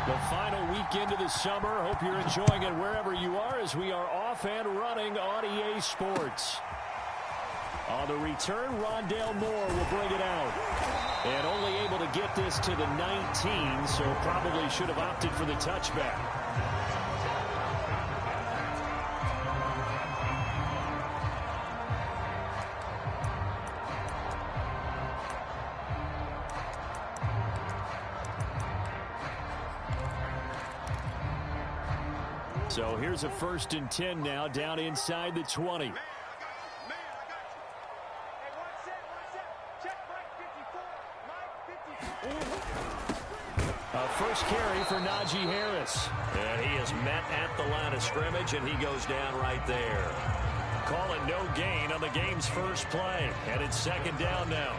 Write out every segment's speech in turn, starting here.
The final weekend of the summer. Hope you're enjoying it wherever you are as we are off and running on EA Sports. On the return, Rondale Moore will bring it out. And only able to get this to the 19, so probably should have opted for the touchback. So here's a 1st and 10 now, down inside the 20. A first carry for Najee Harris. And he is met at the line of scrimmage, and he goes down right there. Call it no gain on the game's first play. And it's 2nd down now.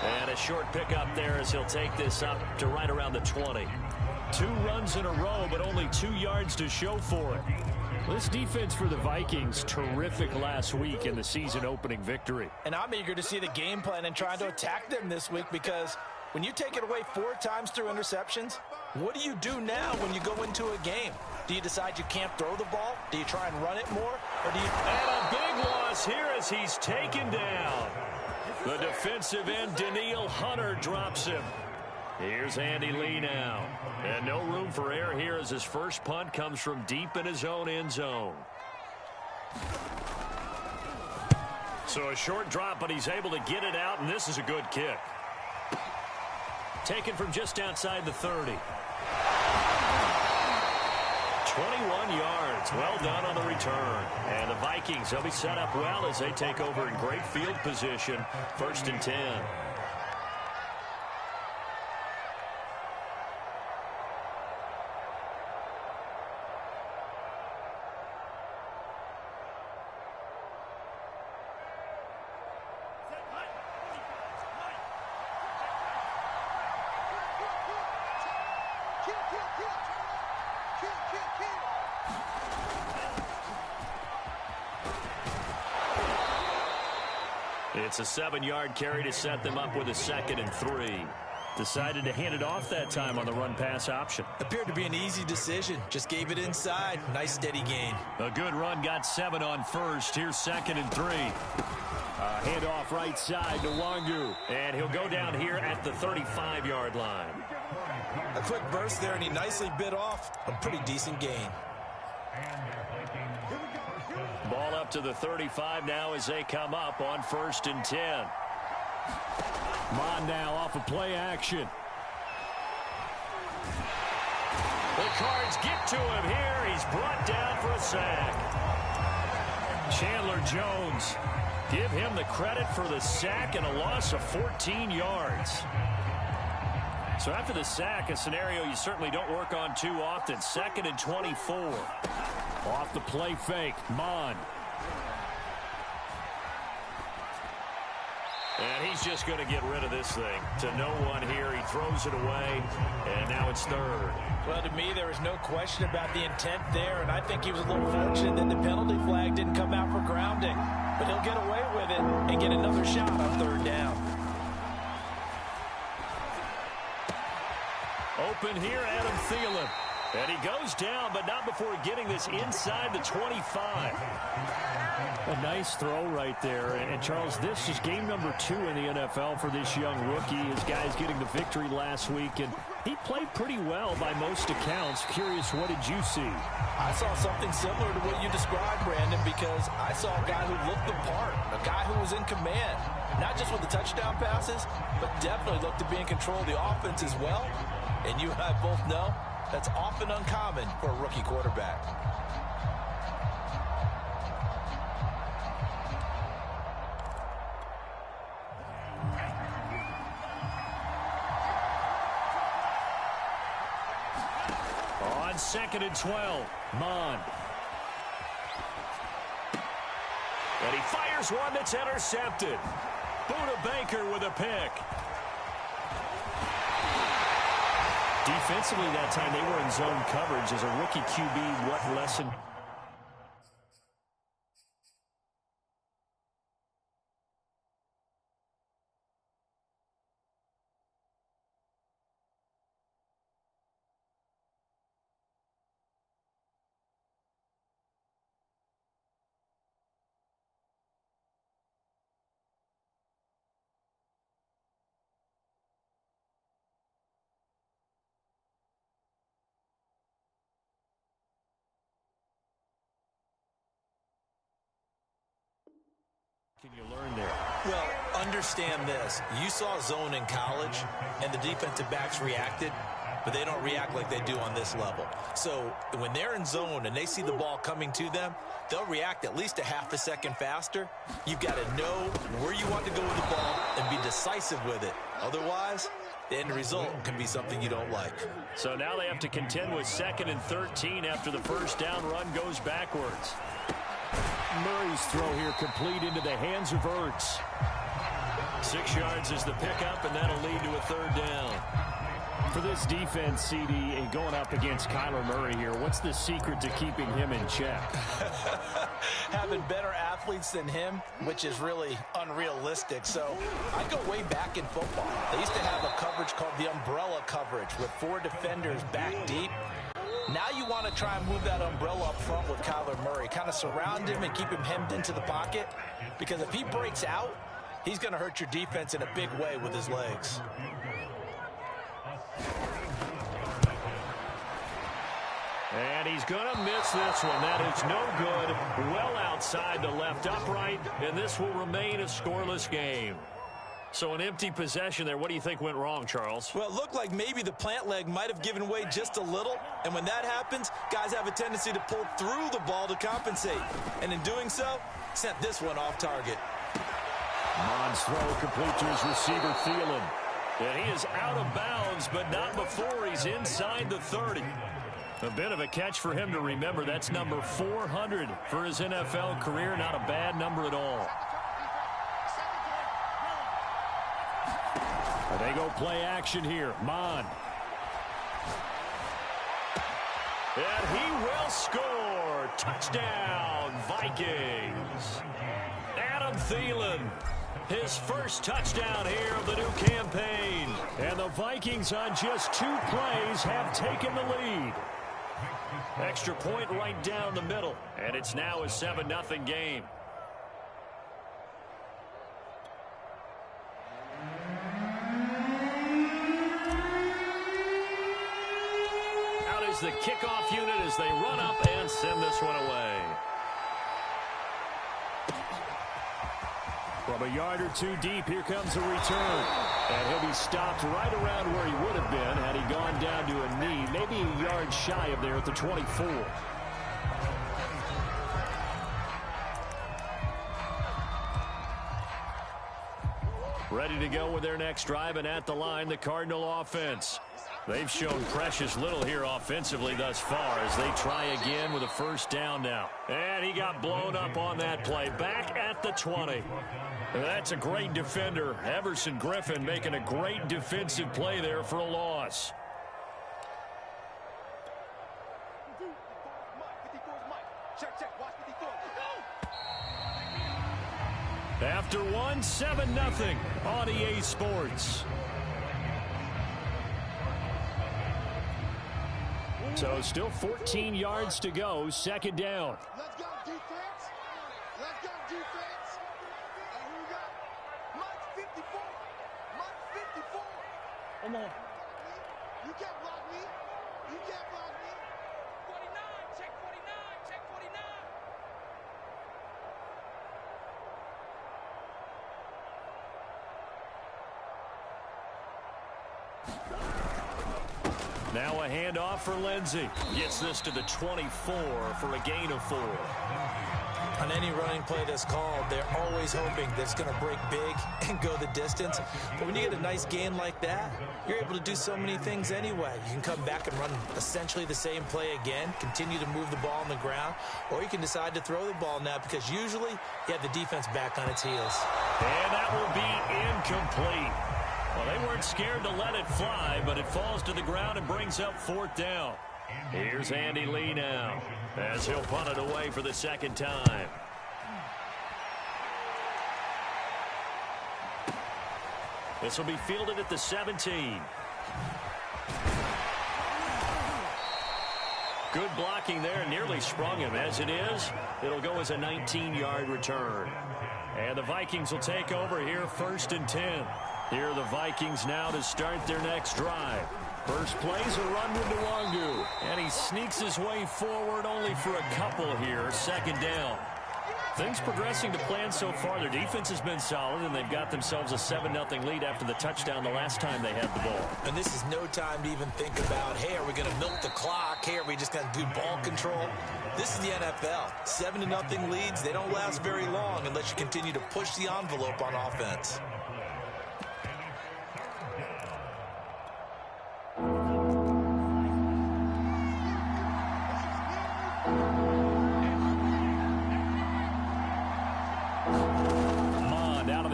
And a short pickup there as he'll take this up to right around the 20. 2 runs in a row, but only 2 yards to show for it. This defense for the Vikings, terrific last week in the season-opening victory. And I'm eager to see the game plan and trying to attack them this week, because when you take it away 4 times through interceptions, what do you do now when you go into a game? Do you decide you can't throw the ball? Do you try and run it more? Or do you... And a big loss here as he's taken down. The defensive end, Daniil Hunter, drops him. Here's Andy Lee now. And no room for error here as his first punt comes from deep in his own end zone. So a short drop, but he's able to get it out, and this is a good kick. Taken from just outside the 30. 21 yards. Well done on the return. And the Vikings, they'll be set up well as they take over in great field position. 1st and 10. It's a 7-yard carry to set them up with a 2nd and 3. Decided to hand it off that time on the run-pass option. Appeared to be an easy decision. Just gave it inside. Nice steady gain. A good run, got 7 on first. Here's 2nd and 3. Handoff right side to Wangu. And he'll go down here at the 35-yard line. A quick burst there, and he nicely bit off a pretty decent gain. Ball up to the 35 now as they come up on 1st and 10. Mon now off of play action. The Cards get to him here. He's brought down for a sack. Chandler Jones. Give him the credit for the sack and a loss of 14 yards. So after the sack, a scenario you certainly don't work on too often. 2nd and 24. Off the play fake, Mon. And he's just going to get rid of this thing. To no one here, he throws it away, and now it's 3rd. Well, to me, there was no question about the intent there, and I think he was a little fortunate that the penalty flag didn't come out for grounding. But he'll get away with it and get another shot on 3rd down. Open here, Adam Thielen. And he goes down, but not before getting this inside the 25. A nice throw right there. And Charles, this is game number 2 in the NFL for this young rookie. His guys getting the victory last week, and he played pretty well by most accounts. Curious, what did you see? I saw something similar to what you described, Brandon, because I saw a guy who looked the part, a guy who was in command. Not just with the touchdown passes, but definitely looked to be in control of the offense as well. And you and I both know that's often uncommon for a rookie quarterback. On 2nd and 12, Mon. And he fires one that's intercepted. Buda Baker with a pick. Defensively that time, they were in zone coverage. As a rookie QB, what lesson? Can you learn there? Well, understand this. You saw zone in college, and the defensive backs reacted, but they don't react like they do on this level. So when they're in zone and they see the ball coming to them, they'll react at least a half a second faster. You've got to know where you want to go with the ball and be decisive with it. Otherwise, the end result can be something you don't like. So now they have to contend with 2nd and 13 after the first down run goes backwards. Murray's throw here complete into the hands of Ertz. 6 yards is the pickup, and that'll lead to a 3rd down. For this defense, CD, going up against Kyler Murray here, what's the secret to keeping him in check? Having better athletes than him, which is really unrealistic. So I go way back in football. They used to have a coverage called the umbrella coverage with 4 defenders back deep. Now you want to try and move that umbrella up front with Kyler Murray. Kind of surround him and keep him hemmed into the pocket. Because if he breaks out, he's going to hurt your defense in a big way with his legs. And he's going to miss this one. That is no good. Well outside the left upright, and this will remain a scoreless game. So an empty possession there. What do you think went wrong, Charles? Well, it looked like maybe the plant leg might have given way just a little. And when that happens, guys have a tendency to pull through the ball to compensate. And in doing so, sent this one off target. Mond's throw complete to his receiver, Thielen. And he is out of bounds, but not before he's inside the 30. A bit of a catch for him to remember. That's number 400 for his NFL career. Not a bad number at all. They go play action here. Mond. And he will score. Touchdown, Vikings. Adam Thielen, his first touchdown here of the new campaign. And the Vikings on just 2 plays have taken the lead. Extra point right down the middle. And it's now a 7-0 game. The kickoff unit as they run up and send this one away. From a yard or 2 deep, here comes a return. And he'll be stopped right around where he would have been had he gone down to a knee, maybe a yard shy of there at the 24. Ready to go with their next drive, and at the line, the Cardinal offense. They've shown precious little here offensively thus far as they try again with a first down now. And he got blown up on that play. Back at the 20. That's a great defender. Everson Griffin making a great defensive play there for a loss. After 1, 7-0 on EA Sports. So still 14 yards to go, 2nd down. Let's go, defense. Let's go, defense. And we got Mike 54. Mike 54. Come on. You can't block me. You can't block me. 49, check 49, check 49. Now a handoff for Lindsey. Gets this to the 24 for a gain of 4. On any running play that's called, they're always hoping that it's going to break big and go the distance. But when you get a nice gain like that, you're able to do so many things anyway. You can come back and run essentially the same play again, continue to move the ball on the ground, or you can decide to throw the ball now because usually you have the defense back on its heels. And that will be incomplete. Well, they weren't scared to let it fly, but it falls to the ground and brings up 4th down. Here's Andy Lee now, as he'll punt it away for the second time. This will be fielded at the 17. Good blocking there, nearly sprung him. As it is, it'll go as a 19-yard return. And the Vikings will take over here, 1st and 10. Here are the Vikings now to start their next drive. First play's a run with Nwangu, and he sneaks his way forward only for a couple here, 2nd down. Things progressing to plan so far. Their defense has been solid, and they've got themselves a 7-0 lead after the touchdown the last time they had the ball. And this is no time to even think about, hey, are we going to milk the clock? Hey, are we just going to do ball control? This is the NFL. 7-0 leads, they don't last very long unless you continue to push the envelope on offense.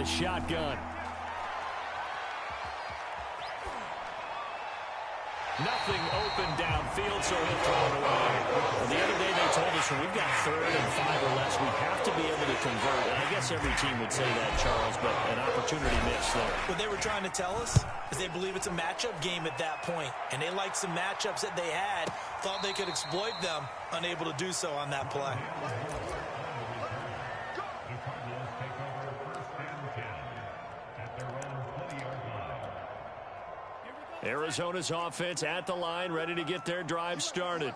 Shotgun. Nothing open downfield, so he'll throw it away. Well, the other day they told us when we've got 3rd and 5 or less, we have to be able to convert. And I guess every team would say that, Charles, but an opportunity missed there. What they were trying to tell us is they believe it's a matchup game at that point, and they liked some matchups that they had, thought they could exploit them, unable to do so on that play. Arizona's offense at the line, ready to get their drive started.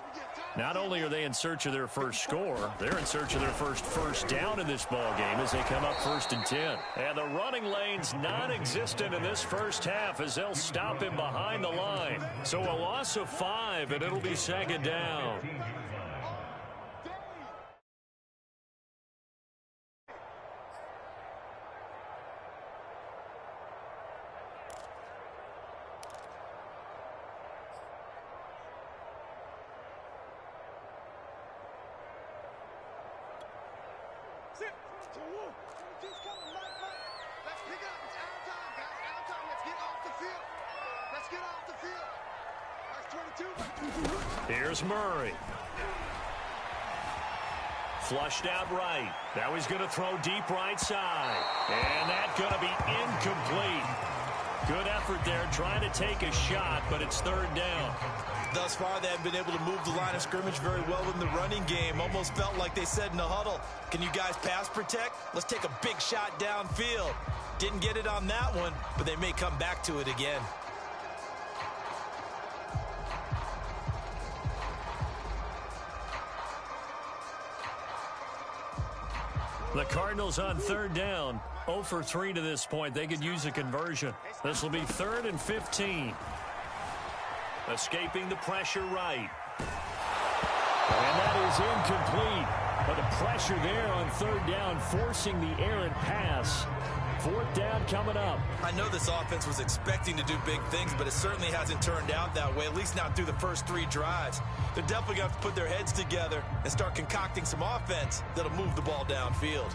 Not only are they in search of their first score, they're in search of their first down in this ball game as they come up 1st and 10. And the running lane's non-existent in this first half as they'll stop him behind the line. So a loss of 5, and it'll be 2nd down. Here's Murray. Flushed out right. Now he's going to throw deep right side. And that's going to be incomplete. Good effort there trying to take a shot, but it's 3rd down. Thus far, they have been able to move the line of scrimmage very well in the running game. Almost felt like they said in the huddle, can you guys pass protect? Let's take a big shot downfield. Didn't get it on that one, but they may come back to it again. The Cardinals on 3rd down, 0 for 3 to this point. They could use a conversion. This will be 3rd and 15. Escaping the pressure right. And that is incomplete. But the pressure there on 3rd down, forcing the errant pass. 4th down coming up. I know this offense was expecting to do big things, but it certainly hasn't turned out that way, at least not through the first 3 drives. They're definitely going to have to put their heads together and start concocting some offense that'll move the ball downfield.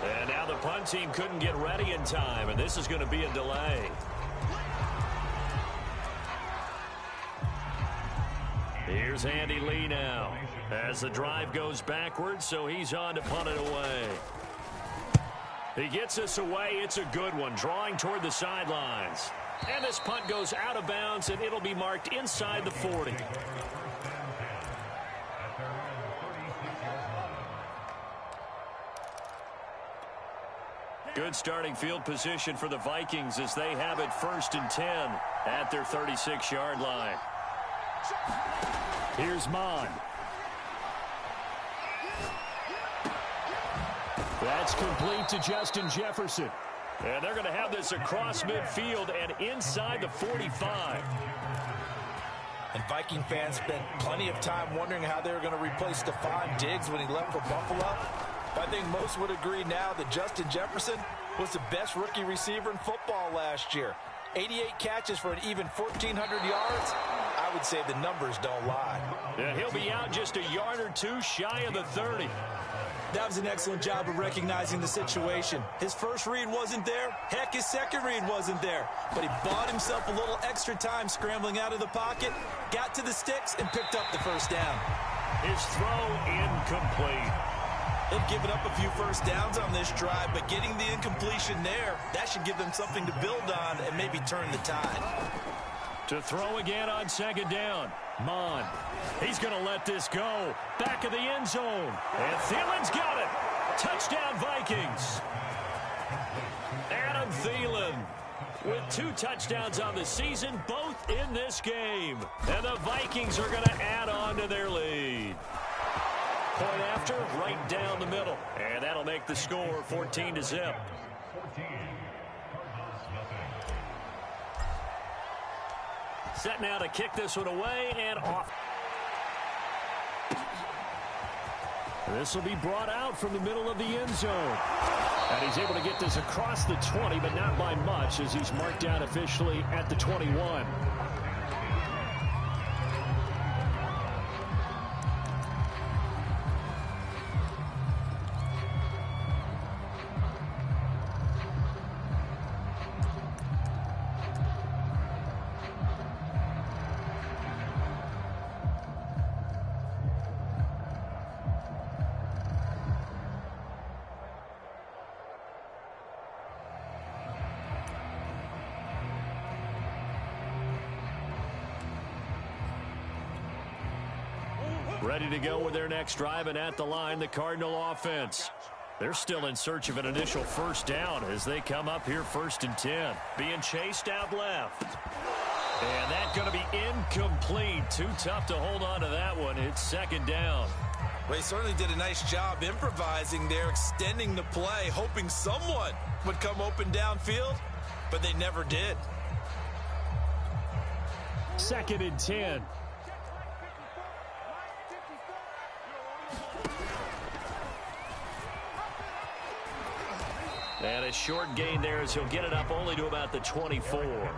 And now the punt team couldn't get ready in time, and this is going to be a delay. Here's Andy Lee now as the drive goes backwards, so he's on to punt it away. He gets us away. It's a good one, drawing toward the sidelines. And this punt goes out of bounds, and it'll be marked inside the 40. Good starting field position for the Vikings as they have it 1st and 10 at their 36-yard line. Here's Mon. That's complete to Justin Jefferson. And they're going to have this across midfield and inside the 45. And Viking fans spent plenty of time wondering how they were going to replace Stephon Diggs when he left for Buffalo. But I think most would agree now that Justin Jefferson was the best rookie receiver in football last year. 88 catches for an even 1,400 yards. I would say the numbers don't lie. And he'll be out just a yard or two shy of the 30. That was an excellent job of recognizing the situation. His first read wasn't there. Heck, his second read wasn't there. But he bought himself a little extra time scrambling out of the pocket, got to the sticks, and picked up the first down. His throw incomplete. They've given up a few first downs on this drive, but getting the incompletion there, that should give them something to build on and maybe turn the tide. To throw again on second down. Mon. He's going to let this go. Back of the end zone. And Thielen's got it. Touchdown, Vikings. Adam Thielen with 2 touchdowns on the season, both in this game. And the Vikings are going to add on to their lead. Point after, right down the middle. And that'll make the score 14-0. Set now to kick this one away and off. This will be brought out from the middle of the end zone. And he's able to get this across the 20, but not by much as he's marked down officially at the 21. Ready to go with their next drive, and at the line, the Cardinal offense. They're still in search of an initial first down as they come up here 1st and 10. Being chased out left. And that's going to be incomplete. Too tough to hold on to that one. It's 2nd down. Well, he certainly did a nice job improvising there, extending the play, hoping someone would come open downfield, but they never did. 2nd and 10. And a short gain there as he'll get it up only to about the 24.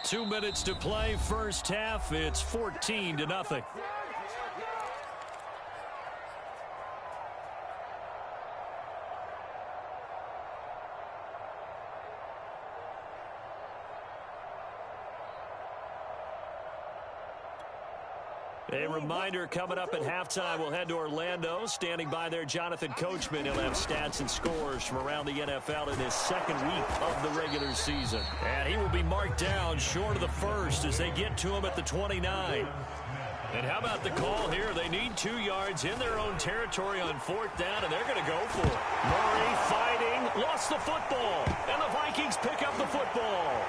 2 minutes to play, first half. It's 14-0. A reminder, coming up at halftime, we'll head to Orlando. Standing by there, Jonathan Coachman. He'll have stats and scores from around the NFL in his 2nd week of the regular season. And he will be marked down short of the first as they get to him at the 29. And how about the call here? They need 2 yards in their own territory on 4th down, and they're going to go for it. Murray fighting, lost the football, and the Vikings pick up the football.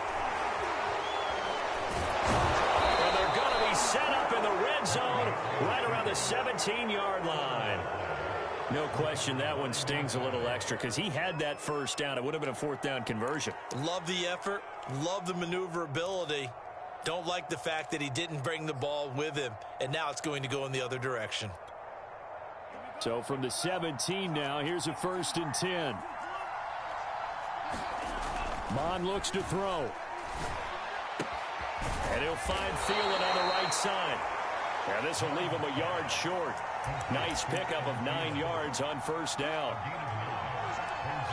Set up in the red zone right around the 17-yard line. No question that one stings a little extra because he had that first down. It would have been a 4th down conversion. Love the effort. Love the maneuverability. Don't like the fact that he didn't bring the ball with him, and now it's going to go in the other direction. So from the 17 now, here's a 1st and 10. Mon looks to throw. And he'll find Thielen on the right side. And this will leave him a yard short. Nice pickup of 9 yards on 1st down.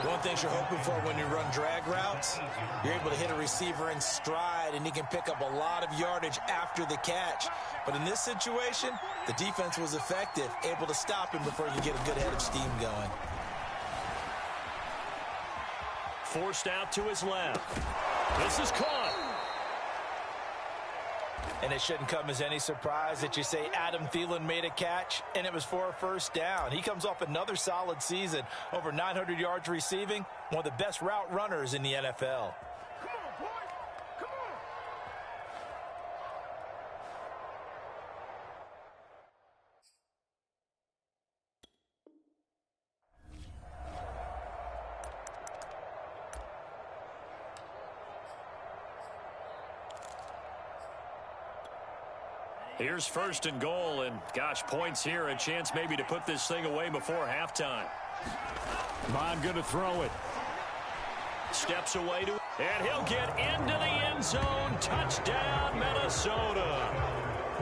One thing you're hoping for when you run drag routes, you're able to hit a receiver in stride, and he can pick up a lot of yardage after the catch. But in this situation, the defense was effective, able to stop him before he could get a good head of steam going. Forced out to his left. This is caught. And it shouldn't come as any surprise that you say Adam Thielen made a catch, and it was for a 1st down. He comes off another solid season, over 900 yards receiving, one of the best route runners in the NFL. Here's first and goal, and gosh, points here, a chance maybe to put this thing away before halftime. Bond going to throw it. Steps away to, and he'll get into the end zone. Touchdown, Minnesota.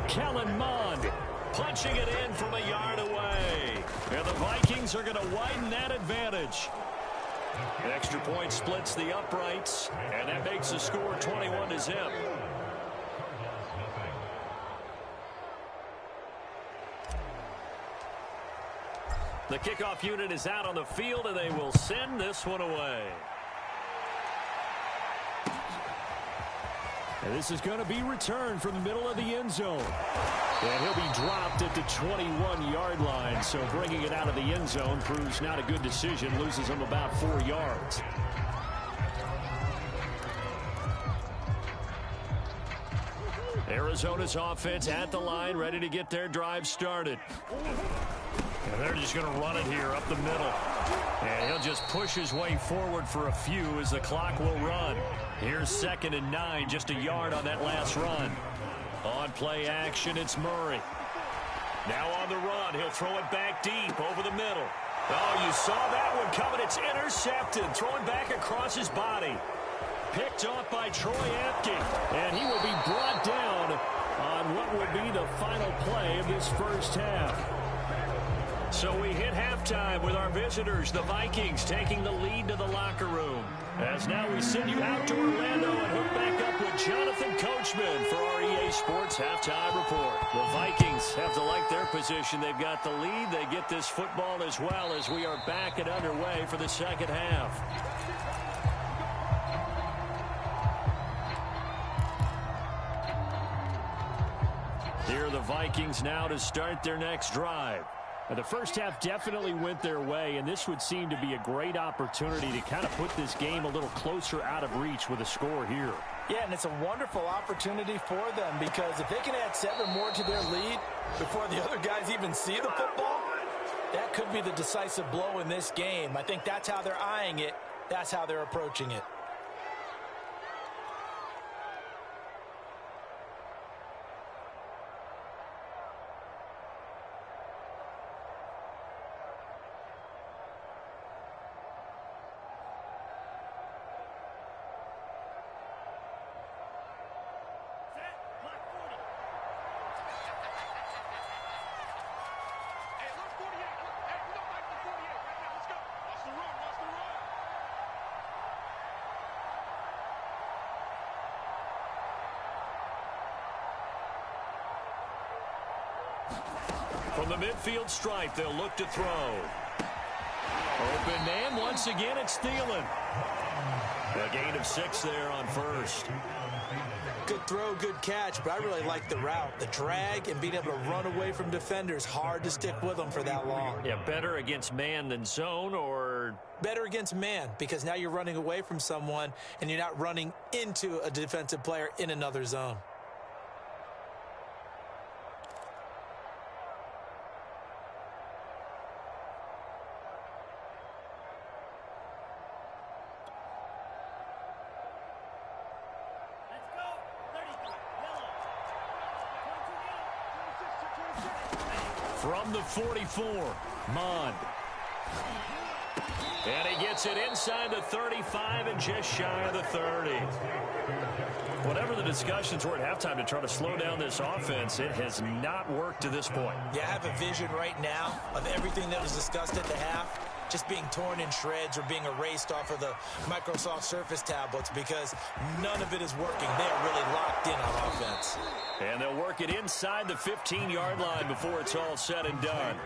Kellen Mond Punching it in from a yard away. And the Vikings are going to widen that advantage. An extra point splits the uprights, and that makes the score 21-0. The kickoff unit is out on the field, and they will send this one away. And this is going to be returned from the middle of the end zone. And he'll be dropped at the 21-yard line, so bringing it out of the end zone proves not a good decision, loses him about 4 yards. Arizona's offense at the line, ready to get their drive started. And they're just going to run it here up the middle. And he'll just push his way forward for a few as the clock will run. Here's 2nd and 9, just a yard on that last run. On play action, it's Murray. Now on the run, he'll throw it back deep over the middle. Oh, you saw that one coming. It's intercepted, thrown back across his body. Picked off by Troy Apke. And he will be brought down on what will be the final play of this first half. So we hit halftime with our visitors, the Vikings, taking the lead to the locker room. As now we send you out to Orlando and hook back up with Jonathan Coachman for our EA Sports Halftime Report. The Vikings have to like their position. They've got the lead. They get this football as well as we are back and underway for the second half. Here are the Vikings now to start their next drive. The first half definitely went their way, and this would seem to be a great opportunity to kind of put this game a little closer out of reach with a score here. Yeah, and it's a wonderful opportunity for them because if they can add 7 more to their lead before the other guys even see the football, that could be the decisive blow in this game. I think that's how they're eyeing it. That's how they're approaching it. From the midfield stripe, they'll look to throw. Open man, once again, it's Thielen. A gain of 6 there on first. Good throw, good catch, but I really like the route. The drag and being able to run away from defenders, hard to stick with them for that long. Yeah, better against man than zone, or? Better against man, because now you're running away from someone and you're not running into a defensive player in another zone. From the 44, Mond. And he gets it inside the 35 and just shy of the 30. Whatever the discussions were at halftime to try to slow down this offense, it has not worked to this point. Yeah, I have a vision right now of everything that was discussed at the half just being torn in shreds or being erased off of the Microsoft Surface tablets because none of it is working. They're really locked in on offense. And they'll work it inside the 15-yard line before it's all said and done.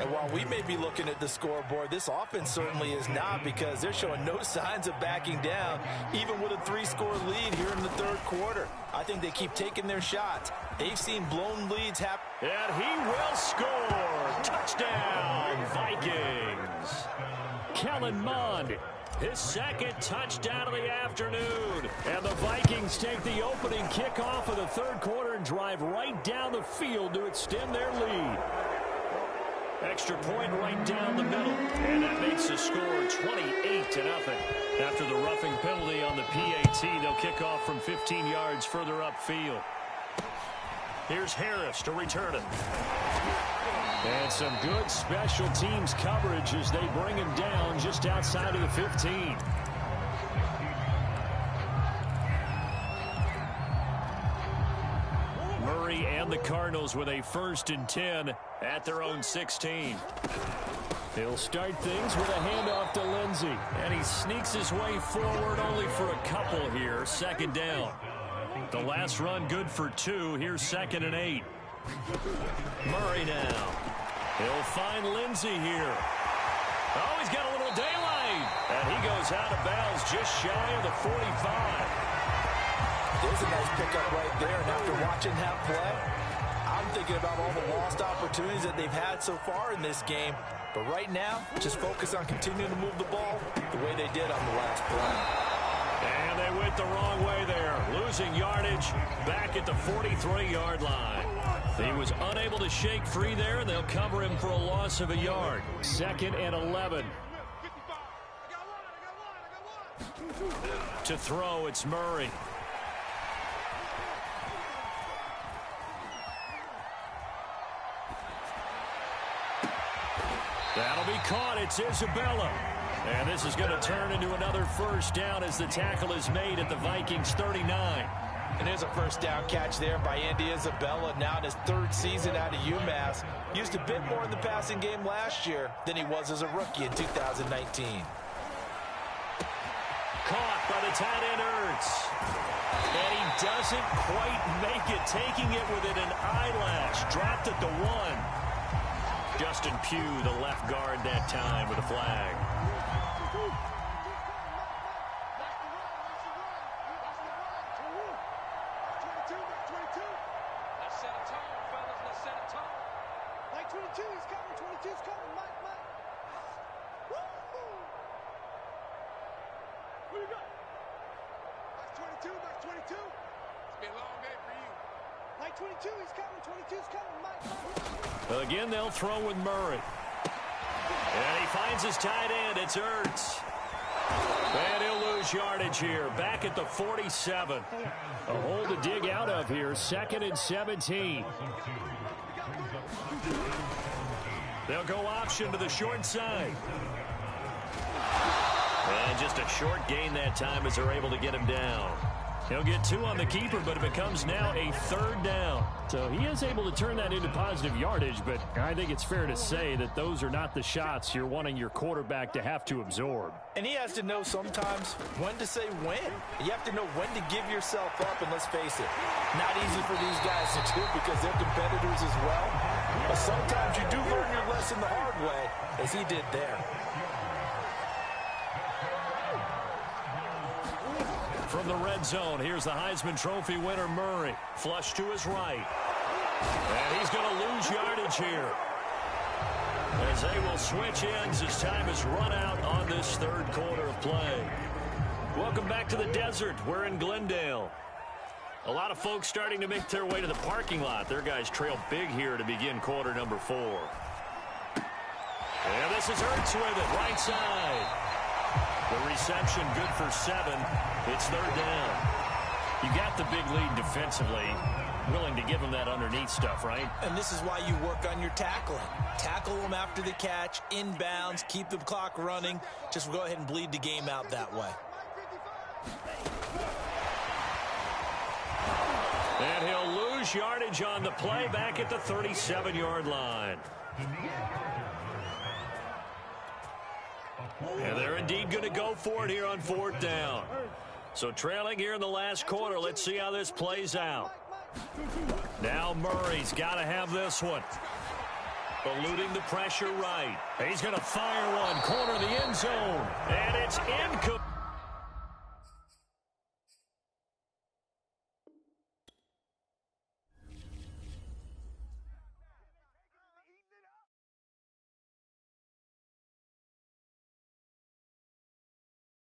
And while we may be looking at the scoreboard, this offense certainly is not because they're showing no signs of backing down, even with a 3-score lead here in the third quarter. I think they keep taking their shots. They've seen blown leads happen. And he will score. Touchdown, Vikings. Kellen Mond. His second touchdown of the afternoon. And the Vikings take the opening kickoff of the third quarter and drive right down the field to extend their lead. Extra point right down the middle. And that makes the score 28-0. After the roughing penalty on the PAT, they'll kick off from 15 yards further upfield. Here's Harris to return it. And some good special teams coverage as they bring him down just outside of the 15. Murray and the Cardinals with a 1st and 10 at their own 16. He'll start things with a handoff to Lindsey. And he sneaks his way forward only for a couple here. 2nd down. The last run good for 2. Here's 2nd and 8. Murray now. He'll find Lindsey here. Oh, he's got a little daylight. And he goes out of bounds just shy of the 45. There's a nice pickup right there. And after watching that play, I'm thinking about all the lost opportunities that they've had so far in this game. But right now, just focus on continuing to move the ball the way they did on the last play. And they went the wrong way there. Losing yardage back at the 43-yard line. He was unable to shake free there, and they'll cover him for a loss of a yard. 2nd and 11. To throw, it's Murray. That'll be caught. It's Isabella. And this is going to turn into another 1st down as the tackle is made at the Vikings 39. And there's a 1st down catch there by Andy Isabella, now in his 3rd season out of UMass. Used a bit more in the passing game last year than he was as a rookie in 2019. Caught by the tight end, Ertz. And he doesn't quite make it, taking it within an eyelash. Dropped at the 1. Justin Pugh, the left guard that time with a flag. Let's set a tone, fellas. Let's set a tone. Like 22, he's coming. 22's coming. Mike. Woo-hoo. Who you got? Max 22. It's been a long day for you. Like 22, he's coming. 22's coming. Mike. Again, they'll throw with Murray. And he finds his tight end. It's Ertz. And he'll lose yardage here. Back at the 47. A hole to dig out of here. 2nd and 17. They'll go option to the short side. And just a short gain that time as they're able to get him down. He'll get 2 on the keeper, but it becomes now a 3rd down. So he is able to turn that into positive yardage, but I think it's fair to say that those are not the shots you're wanting your quarterback to have to absorb. And he has to know sometimes when to say when. You have to know when to give yourself up, and let's face it, not easy for these guys to do because they're competitors as well. But sometimes you do learn your lesson the hard way, as he did there. From the red zone, here's the Heisman Trophy winner, Murray. Flush to his right. And he's going to lose yardage here, as they will switch ends as time is run out on this 3rd quarter of play. Welcome back to the desert. We're in Glendale. A lot of folks starting to make their way to the parking lot. Their guys trail big here to begin quarter number 4. And this is Ertz with it, right side. The reception good for 7. It's 3rd down. You got the big lead defensively. Willing to give them that underneath stuff, right? And this is why you work on your tackling. Tackle them after the catch, inbounds, keep the clock running. Just go ahead and bleed the game out that way. And he'll lose yardage on the play back at the 37-yard line. And they're indeed going to go for it here on 4th down. So trailing here in the last quarter. Let's see how this plays out. Now Murray's got to have this one. Eluding the pressure right. He's going to fire one. Corner of the end zone. And it's incomplete.